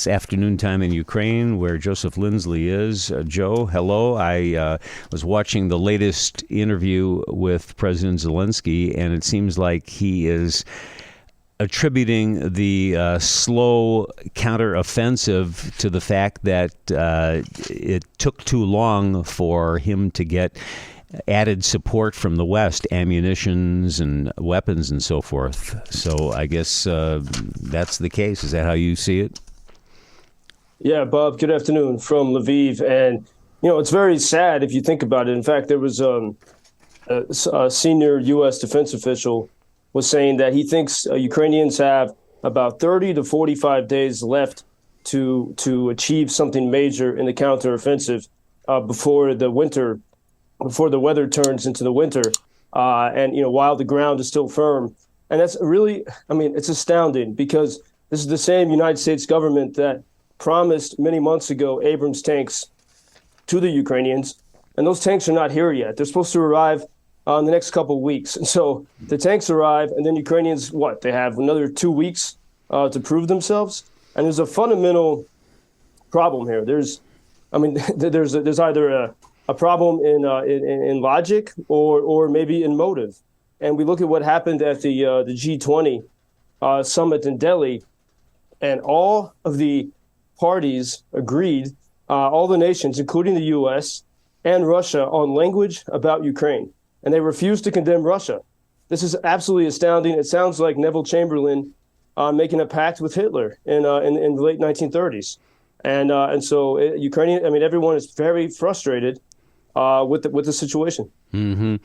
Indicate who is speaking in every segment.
Speaker 1: It's afternoon time in Ukraine, where Joseph Lindsley is. Joe, hello. I was watching the latest interview with President Zelensky, and it seems like he is attributing the slow counteroffensive to the fact that it took too long for him to get added support from the West, ammunitions and weapons and so forth. So I guess that's the case. Is that how you see it?
Speaker 2: Yeah, Bob, good afternoon from Lviv. And, it's very sad if you think about it. In fact, there was a senior U.S. defense official was saying that he thinks Ukrainians have about 30 to 45 days left to achieve something major in the counteroffensive before the weather turns into the winter, and while the ground is still firm. And that's really, it's astounding, because this is the same United States government that promised many months ago Abrams tanks to the Ukrainians, and those tanks are not here yet. They're supposed to arrive in the next couple of weeks. And so the tanks arrive, and then Ukrainians, they have another 2 weeks to prove themselves. And there's a fundamental problem here. There's either a problem in logic or maybe in motive. And we look at what happened at the G20 summit in Delhi, and all of the parties agreed, all the nations, including the U.S. and Russia, on language about Ukraine. And they refused to condemn Russia. This is absolutely astounding. It sounds like Neville Chamberlain making a pact with Hitler in the late 1930s. And so everyone is very frustrated with the situation.
Speaker 1: Mm-hmm.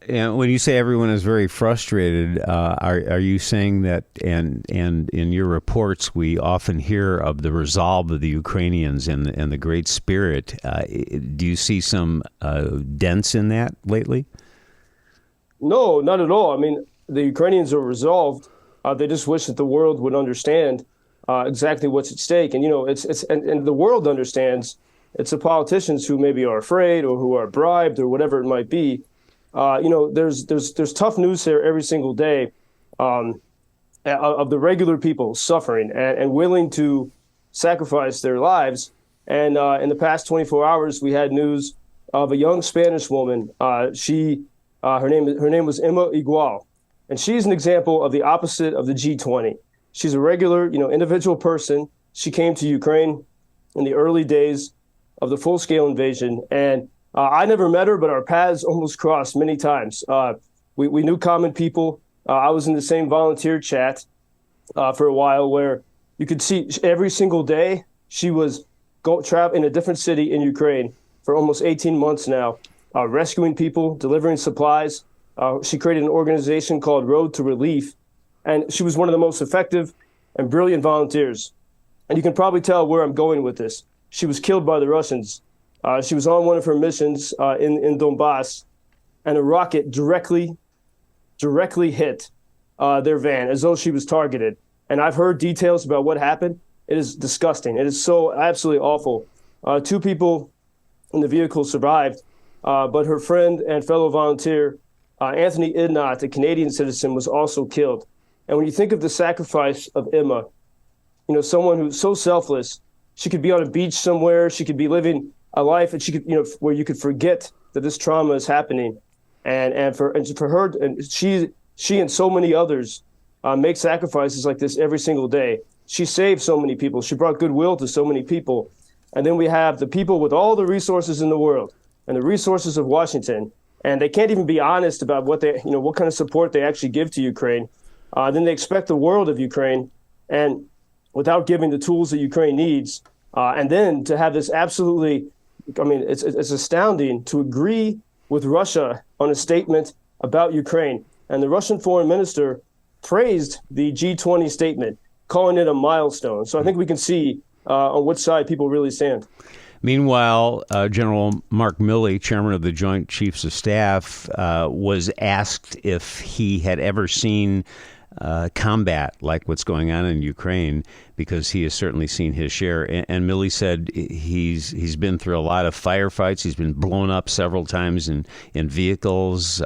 Speaker 1: And when you say everyone is very frustrated, are you saying that, and in your reports, we often hear of the resolve of the Ukrainians and the great spirit. Do you see some dents in that lately?
Speaker 2: No, not at all. The Ukrainians are resolved. They just wish that the world would understand exactly what's at stake. And, and the world understands. It's the politicians who maybe are afraid or who are bribed or whatever it might be. There's tough news here every single day of the regular people suffering and willing to sacrifice their lives. And in the past 24 hours, we had news of a young Spanish woman. Her name was Emma Igual, and she's an example of the opposite of the G20. She's a regular, individual person. She came to Ukraine in the early days of the full-scale invasion, and I never met her, but our paths almost crossed many times. We knew common people. I was in the same volunteer chat for a while, where you could see every single day she was trapped in a different city in Ukraine for almost 18 months now, rescuing people, delivering supplies. She created an organization called Road to Relief, and she was one of the most effective and brilliant volunteers. And you can probably tell where I'm going with this. She was killed by the Russians. She was on one of her missions in Donbass, and a rocket directly hit their van, as though she was targeted. And I've heard details about what happened. It is disgusting. It is so absolutely awful. 2 people in the vehicle survived, but her friend and fellow volunteer, Anthony Ihnat, a Canadian citizen, was also killed. And when you think of the sacrifice of Emma, someone who's so selfless, she could be on a beach somewhere, she could be living a life, and she could, where you could forget that this trauma is happening, and for her, and she and so many others make sacrifices like this every single day. She saved so many people. She brought goodwill to so many people. And then we have the people with all the resources in the world and the resources of Washington, and they can't even be honest about what kind of support they actually give to Ukraine. Then they expect the world of Ukraine, and without giving the tools that Ukraine needs, and then to have this absolutely, it's astounding to agree with Russia on a statement about Ukraine. And the Russian foreign minister praised the G20 statement, calling it a milestone. So I think we can see on which side people really stand.
Speaker 1: Meanwhile, General Mark Milley, chairman of the Joint Chiefs of Staff, was asked if he had ever seen combat like what's going on in Ukraine, because he has certainly seen his share. And Milley said he's been through a lot of firefights. He's been blown up several times in vehicles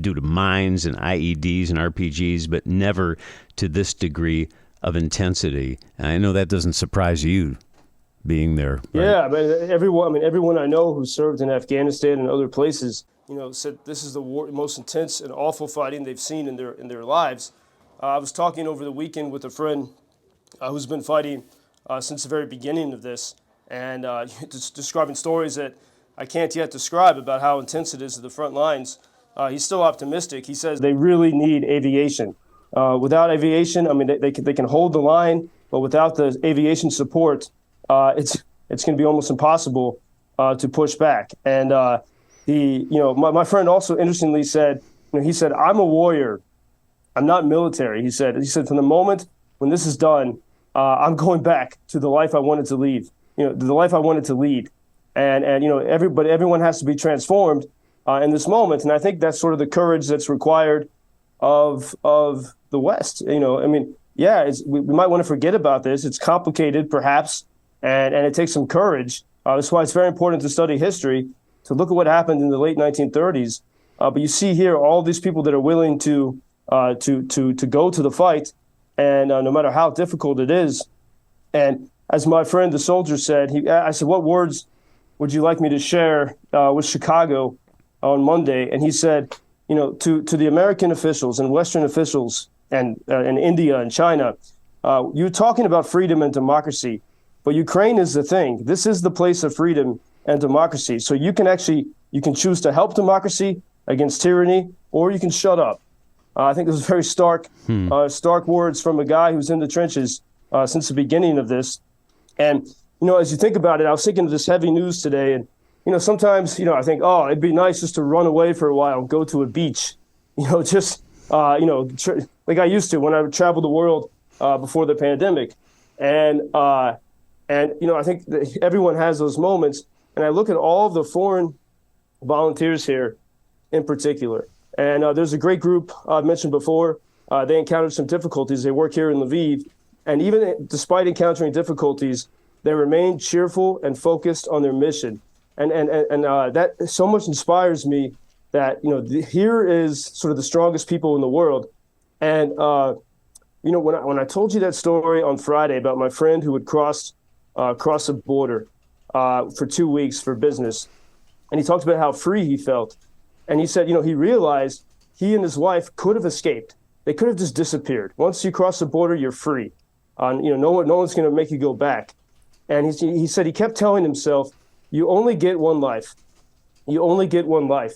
Speaker 1: due to mines and IEDs and RPGs, but never to this degree of intensity. And I know that doesn't surprise you being there. Right?
Speaker 2: Yeah, everyone I know who served in Afghanistan and other places, said this is the most intense and awful fighting they've seen in their lives. I was talking over the weekend with a friend who's been fighting since the very beginning of this, and describing stories that I can't yet describe about how intense it is at the front lines. He's still optimistic. He says they really need aviation. Without aviation, they can hold the line, but without the aviation support, it's going to be almost impossible to push back. And my friend also interestingly said, he said, I'm a warrior. I'm not military. He said from the moment when this is done, I'm going back to the life I wanted to lead. The life I wanted to lead. And everyone has to be transformed in this moment. And I think that's sort of the courage that's required of the West. We might want to forget about this. It's complicated, perhaps, and it takes some courage. That's why it's very important to study history, to look at what happened in the late 1930s. But you see here all these people that are willing to go to the fight, and no matter how difficult it is. And as my friend, the soldier, said, I said, what words would you like me to share with Chicago on Monday? And he said, to the American officials and Western officials and India and China, you're talking about freedom and democracy, but Ukraine is the thing. This is the place of freedom and democracy. So you can choose to help democracy against tyranny, or you can shut up. I think this is very stark words from a guy who's in the trenches since the beginning of this. And, as you think about it, I was thinking of this heavy news today, and sometimes, I think, it'd be nice just to run away for a while and go to a beach, like I used to when I traveled the world before the pandemic. And I think that everyone has those moments. And I look at all of the foreign volunteers here in particular. And there's a great group I've mentioned before. They encountered some difficulties. They work here in LVIV. And even despite encountering difficulties, they remain cheerful and focused on their mission. And that so much inspires me that, here is sort of the strongest people in the world. And, when I told you that story on Friday about my friend who had crossed a border for 2 weeks for business, and he talked about how free he felt. And he said, he realized he and his wife could have escaped. They could have just disappeared. Once you cross the border, you're free. No one's going to make you go back. And he said he kept telling himself, you only get one life. You only get one life.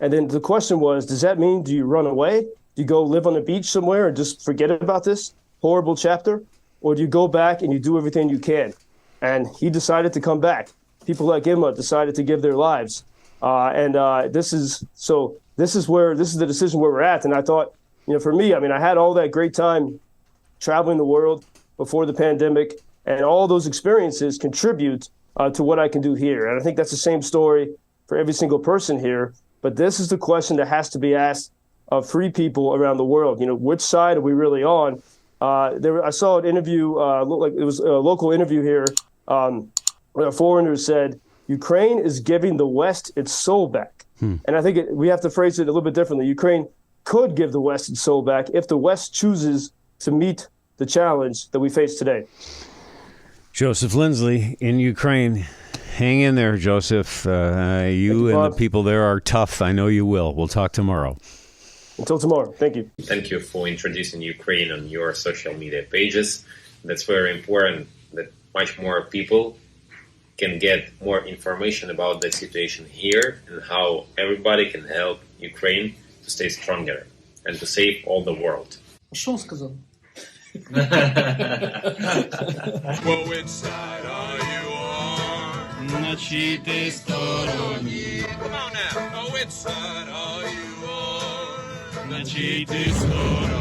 Speaker 2: And then the question was, does that mean, do you run away? Do you go live on a beach somewhere and just forget about this horrible chapter? Or do you go back and you do everything you can? And he decided to come back. People like Emma decided to give their lives. This is the decision where we're at. And I thought, for me, I had all that great time traveling the world before the pandemic, and all those experiences contribute to what I can do here. And I think that's the same story for every single person here. But this is the question that has to be asked of free people around the world. Which side are we really on? I saw an interview, it was a local interview here, where a foreigner said, Ukraine is giving the West its soul back. And I think we have to phrase it a little bit differently. Ukraine could give the West its soul back if the West chooses to meet the challenge that we face today.
Speaker 1: Joseph Lindsley in Ukraine. Hang in there, Joseph. You and the people there are tough. I know you will. We'll talk tomorrow.
Speaker 2: Until tomorrow. Thank you.
Speaker 3: Thank you for introducing Ukraine on your social media pages. That's very important that much more people can get more information about the situation here and how everybody can help Ukraine to stay stronger and to save all the world.
Speaker 4: Що сказав?
Speaker 5: Well, which side are you on?
Speaker 4: На чиїй ти стороні?
Speaker 5: Come on now. Oh, which side are you on?
Speaker 4: На чиїй ти стороні?